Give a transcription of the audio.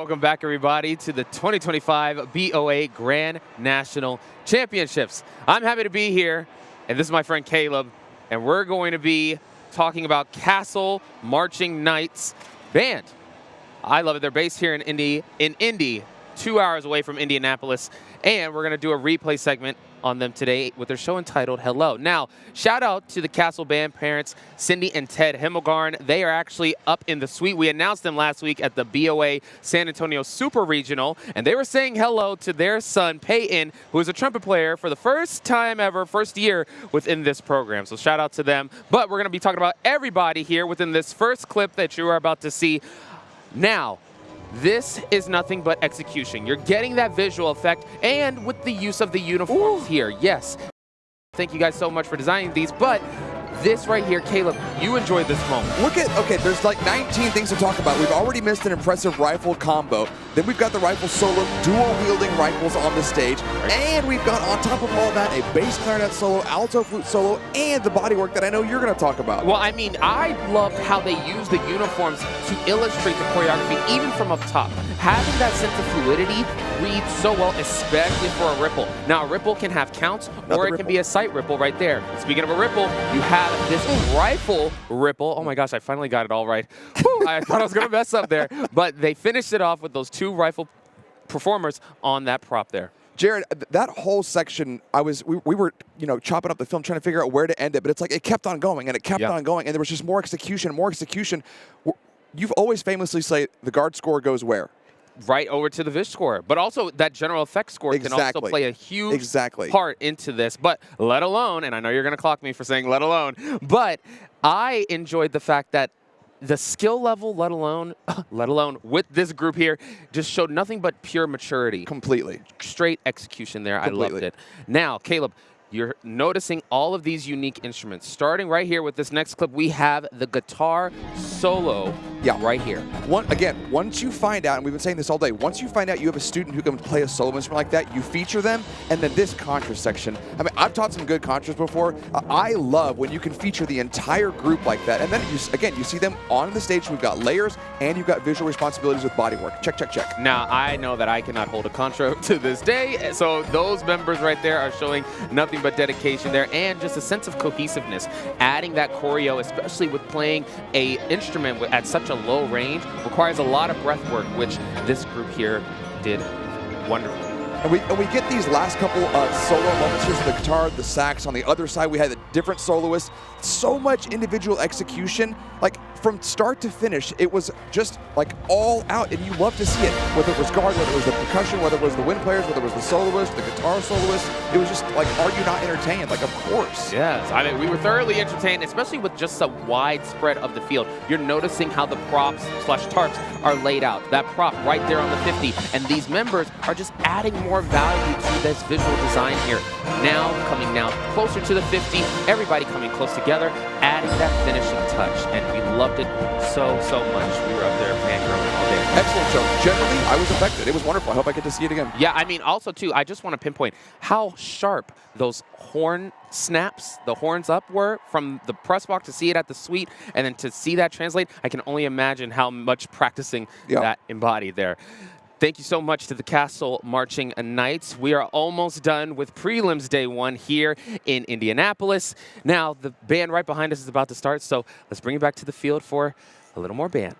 welcome back, everybody, to the 2025 BOA Grand National Championships. I'm happy to be here, and this is my friend Caleb, and we're going to be talking about Castle Marching Knights Band. I love it. They're based here in Indy, 2 hours away from Indianapolis, and we're going to do a replay segment on them today with their show entitled Hello. Now, shout out to the Castle Band parents, Cindy and Ted Himmelgarn. They are actually up in the suite. We announced them last week at the BOA San Antonio Super Regional, and they were saying hello to their son, Peyton, who is a trumpet player for the first time ever, first year within this program. So shout out to them. But we're going to be talking about everybody here within this first clip that you are about to see. Now, this is nothing but execution. You're getting that visual effect, and with the use of the uniforms here. Yes. Thank you guys so much for designing these, but this right here, Caleb, you enjoyed this moment. Look at, okay, there's like 19 things to talk about. We've already missed an impressive rifle combo. Then we've got the rifle solo, dual-wielding rifles on the stage. And we've got, on top of all that, a bass clarinet solo, alto flute solo, and the bodywork that I know you're going to talk about. Well, I mean, I loved how they used the uniforms to illustrate the choreography, even from up top. Having that sense of fluidity reads so well, especially for a ripple. Now, a ripple can have counts, or it can be a sight ripple right there. Speaking of a ripple, you have this rifle ripple. Oh my gosh, I finally got it all right. Whew, I thought I was going to mess up there. But they finished it off with those two rifle performers on that prop there. Jared, that whole section, we were, you know, chopping up the film trying to figure out where to end it, but it's like it kept on going and it kept on going, and there was just more execution, more execution. You've always famously said the guard score goes where? Right over to the Vish score. But also that general effect score can also play a huge part into this. But let alone, and I know you're going to clock me for saying let alone, but I enjoyed the fact that the skill level, let alone with this group here, just showed nothing but pure maturity. Completely. Straight execution there. Completely. I loved it. Now, Caleb, you're noticing all of these unique instruments. Starting right here with this next clip, we have the guitar solo right here. Again, once you find out, and we've been saying this all day, once you find out you have a student who can play a solo instrument like that, you feature them, and then this contra section. I mean, I've taught some good contras before. I love when you can feature the entire group like that. And then, again, you see them on the stage. We've got layers, and you've got visual responsibilities with bodywork. Check, check, check. Now, I know that I cannot hold a contra to this day, so those members right there are showing nothing but dedication there and just a sense of cohesiveness. Adding that choreo, especially with playing a instrument at such a low range, requires a lot of breath work, which this group here did wonderfully. And we get these last couple solo moments here for the guitar, the sax. On the other side, we had a different soloist. So much individual execution. Like, from start to finish, it was just, like, all out. And you love to see it. Whether it was guard, whether it was the percussion, whether it was the wind players, whether it was the soloist, the guitar soloist. It was just, like, are you not entertained? Like, of course. Yes. I mean, we were thoroughly entertained, especially with just a wide spread of the field. You're noticing how the props / tarps are laid out. That prop right there on the 50. And these members are just adding more value to this visual design here. Now, coming closer to the 50, everybody coming close together, adding that finishing touch, and we loved it so much. We were up there fangirling all day. Excellent show. Generally, I was affected. It was wonderful. I hope I get to see it again. Yeah, I mean, also, too, I just want to pinpoint how sharp those horn snaps, the horns up were from the press box to see it at the suite, and then to see that translate, I can only imagine how much practicing that embodied there. Thank you so much to the Castle Marching Knights. We are almost done with prelims day 1 here in Indianapolis. Now, the band right behind us is about to start, so let's bring it back to the field for a little more band.